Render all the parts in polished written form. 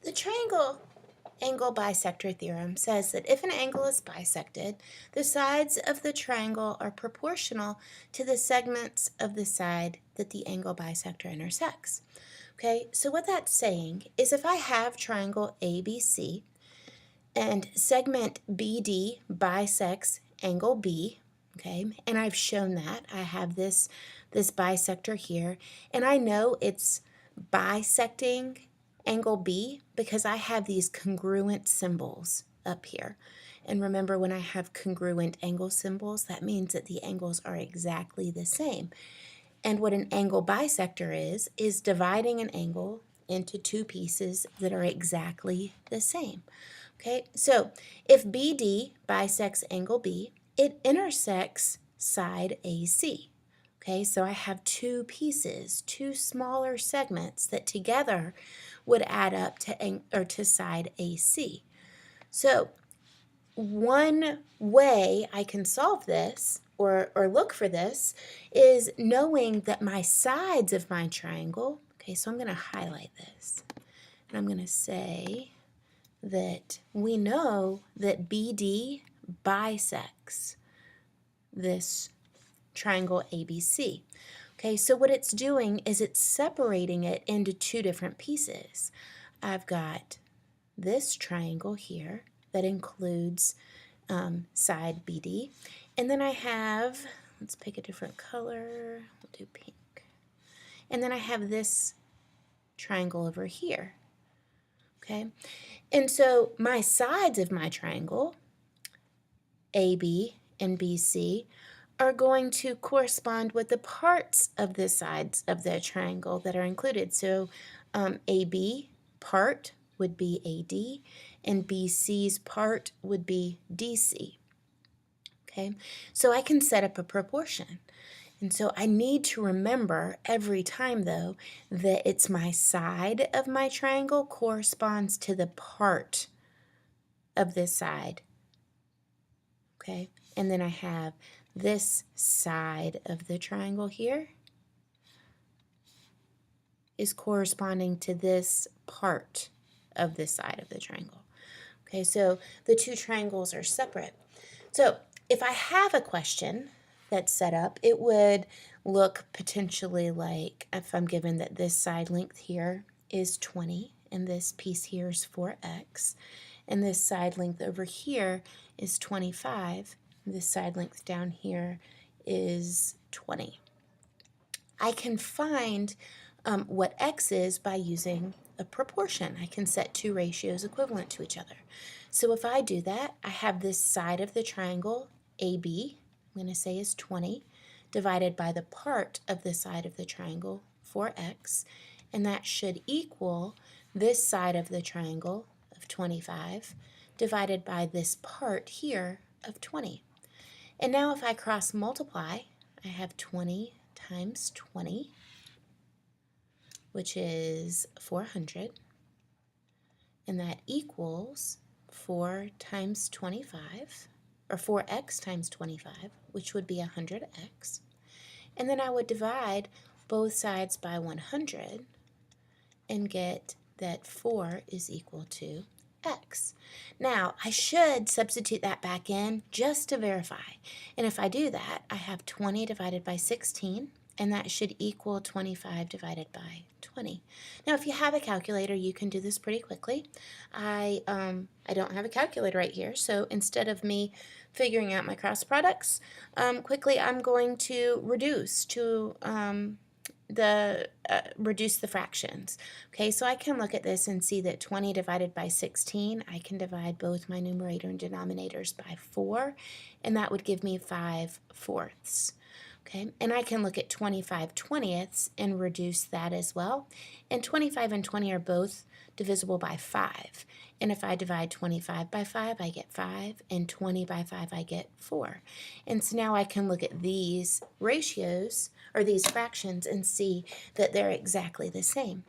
The triangle angle bisector theorem says that if an angle is bisected, the sides of the triangle are proportional to the segments of the side that the angle bisector intersects. Okay, so what that's saying is if I have triangle ABC and segment BD bisects angle B, okay, and I've shown that. I have this bisector here, and I know it's bisecting angle B because I have these congruent symbols up here. And remember, when I have congruent angle symbols, that means that the angles are exactly the same. And what an angle bisector is dividing an angle into two pieces that are exactly the same. Okay, so if BD bisects angle B, it intersects side AC. Okay, so I have two pieces, two smaller segments that together would add up to side AC. So one way I can solve this or look for this is knowing that my sides of my triangle, okay, so I'm going to highlight this, and I'm going to say that we know that BD bisects this triangle ABC. Okay, so what it's doing is it's separating it into two different pieces. I've got this triangle here that includes side BD, and then I have, let's pick a different color, we'll do pink, and then I have this triangle over here. Okay, and so my sides of my triangle, AB and BC, are going to correspond with the parts of the sides of the triangle that are included. So AB part would be AD, and BC's part would be DC. Okay, so I can set up a proportion. And so I need to remember every time, though, that it's my side of my triangle corresponds to the part of this side. Okay, and then I have this side of the triangle here is corresponding to this part of this side of the triangle. Okay, so the two triangles are separate. So if I have a question that's set up, it would look potentially like if I'm given that this side length here is 20 and this piece here is 4x, and this side length over here is 25, and this side length down here is 20. I can find what x is by using a proportion. I can set two ratios equivalent to each other. So if I do that, I have this side of the triangle, AB, I'm going to say is 20, divided by the part of the side of the triangle, 4x, and that should equal this side of the triangle of 25 divided by this part here of 20. And now if I cross multiply, I have 20 times 20, which is 400, and that equals 4 times 25, or 4x times 25, which would be 100x. And then I would divide both sides by 100 and get that 4 is equal to x. Now, I should substitute that back in just to verify. And if I do that, I have 20 divided by 16, and that should equal 25 divided by 20. Now, if you have a calculator, you can do this pretty quickly. I don't have a calculator right here, so instead of me figuring out my cross products quickly, I'm going to reduce to reduce the fractions. Okay, so I can look at this and see that 20 divided by 16, I can divide both my numerator and denominators by 4, and that would give me 5/4. Okay, and I can look at 25/20 and reduce that as well. And 25 and 20 are both divisible by 5. And if I divide 25 by 5, I get 5, and 20 by 5, I get 4. And so now I can look at these ratios, or these fractions, and see that they're exactly the same.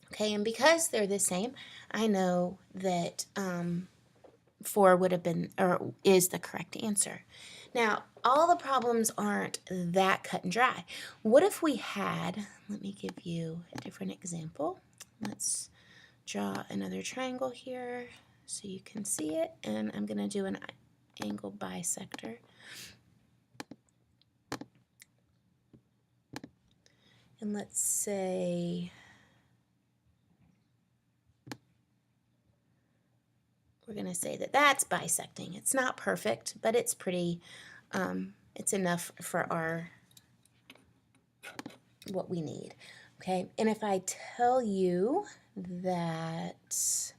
Okay, and because they're the same, I know that 4 would have been, or is the correct answer. Now, all the problems aren't that cut and dry. What if we had, let me give you a different example. Let's draw another triangle here so you can see it, and I'm going to do an angle bisector. And let's say we're going to say that that's bisecting. It's not perfect, but it's pretty, it's enough for our, what we need. Okay, and if I tell you that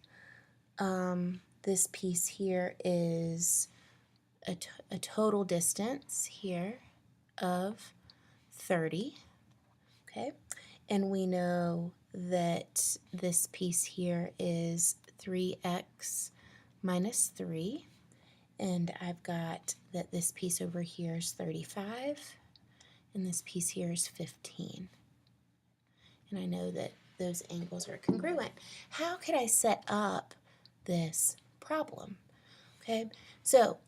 this piece here is a total distance here of 30, okay, and we know that this piece here is 3x minus 3, and I've got that this piece over here is 35, and this piece here is 15. And I know that those angles are congruent. How could I set up this problem? Okay, so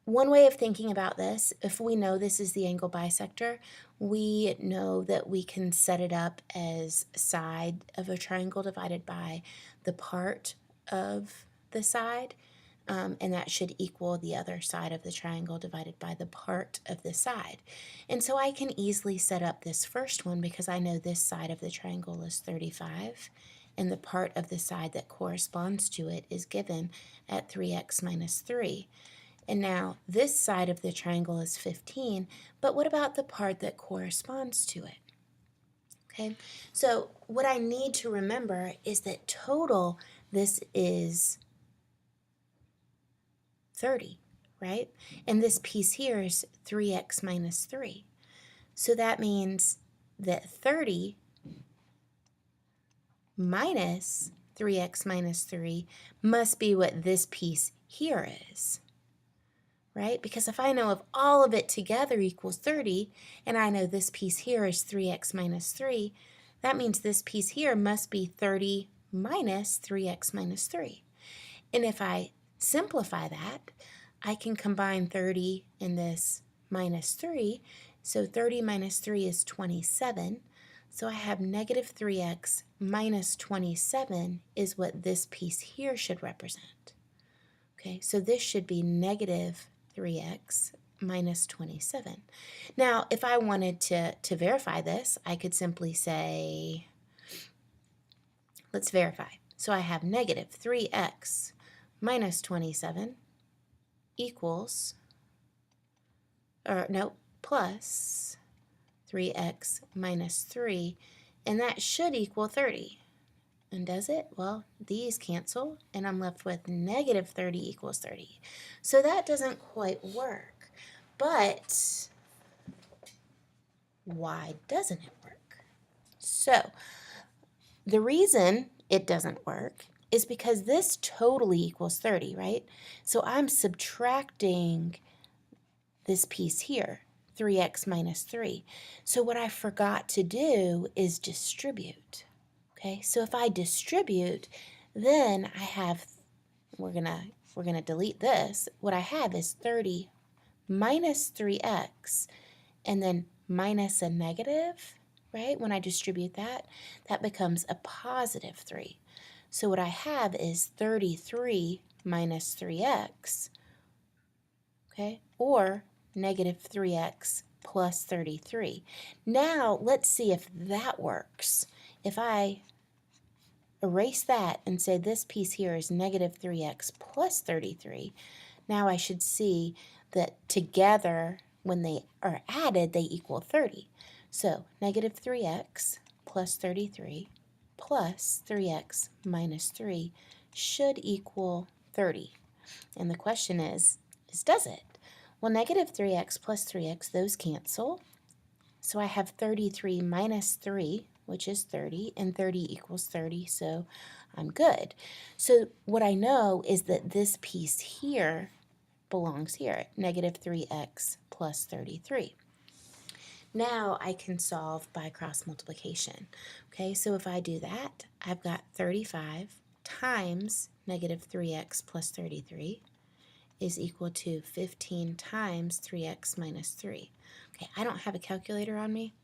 one way of thinking about this, if we know this is the angle bisector, we know that we can set it up as side of a triangle divided by the part of the side, and that should equal the other side of the triangle divided by the part of the side. And so I can easily set up this first one because I know this side of the triangle is 35, and the part of the side that corresponds to it is given at 3x minus 3. And now this side of the triangle is 15, but what about the part that corresponds to it? Okay, so what I need to remember is that total, this is 30, right? And this piece here is 3x minus 3. So that means that 30 minus 3x minus 3 must be what this piece here is, right? Because if I know if all of it together equals 30, and I know this piece here is 3x minus 3, that means this piece here must be 30 minus 3x minus 3. And if I simplify that, I can combine 30 and this minus 3. So 30 minus 3 is 27. So I have negative 3x minus 27 is what this piece here should represent. Okay, so this should be negative 3x minus 27. Now, if I wanted to verify this, I could simply say, let's verify. So I have negative 3x minus 27 equals, or no, plus 3x minus 3, and that should equal 30. And does it? Well, these cancel, and I'm left with negative 30 equals 30. So that doesn't quite work. But why doesn't it work? So the reason it doesn't work is because this totally equals 30, right? So I'm subtracting this piece here, 3x minus 3. So what I forgot to do is distribute. Okay, so if I distribute, then I have, we're gonna delete this. What I have is 30 minus 3x, and then minus a negative, right? When I distribute that, that becomes a positive 3. So what I have is 33 minus 3x, okay, or negative 3x plus 33. Now, let's see if that works. If I erase that and say this piece here is negative 3x plus 33, now I should see that together, when they are added, they equal 30. So negative 3x plus 33 plus 3x minus 3 should equal 30. And the question is does it? Well, negative 3x plus 3x, those cancel. So I have 33 minus 3, which is 30, and 30 equals 30, so I'm good. So what I know is that this piece here belongs here, negative 3x plus 33. Now I can solve by cross multiplication. Okay, so if I do that, I've got 35 times negative 3x plus 33 is equal to 15 times 3x minus 3. Okay, I don't have a calculator on me,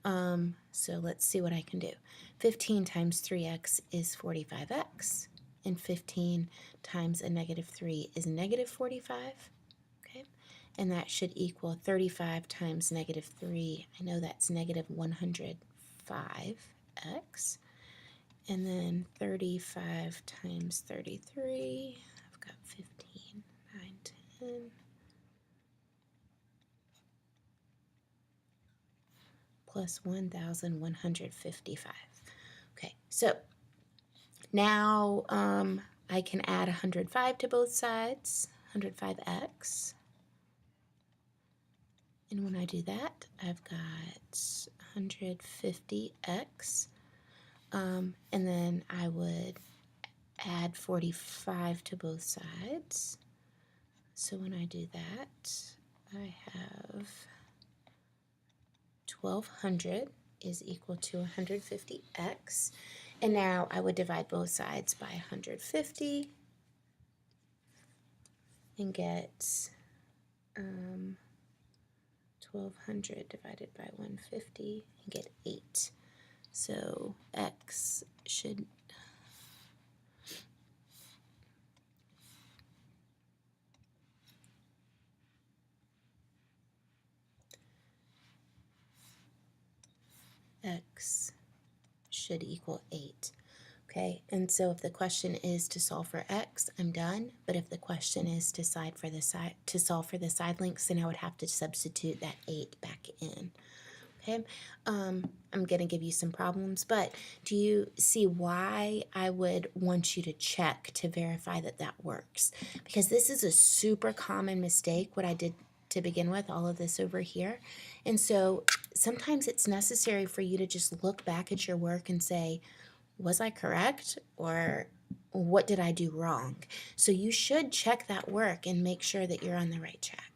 So let's see what I can do. 15 times 3x is 45x, and 15 times a negative 3 is negative 45, okay? And that should equal 35 times negative 3. I know that's negative 105x. And then 35 times 33, I've got 15, 9, 10. Plus 1,155. Okay, so now I can add 105 to both sides, 105x. And when I do that, I've got 150x. And then I would add 45 to both sides. So when I do that, I have 1200 is equal to 150x. And now I would divide both sides by 150 and get 1200 divided by 150 and get 8. So x should equal 8. Okay, and so if the question is to solve for x, I'm done. But if the question is to solve for the side lengths, then I would have to substitute that 8 back in. Okay, I'm going to give you some problems, but do you see why I would want you to check to verify that that works? Because this is a super common mistake, what I did to begin with, all of this over here. And so sometimes it's necessary for you to just look back at your work and say, was I correct, or what did I do wrong? So you should check that work and make sure that you're on the right track.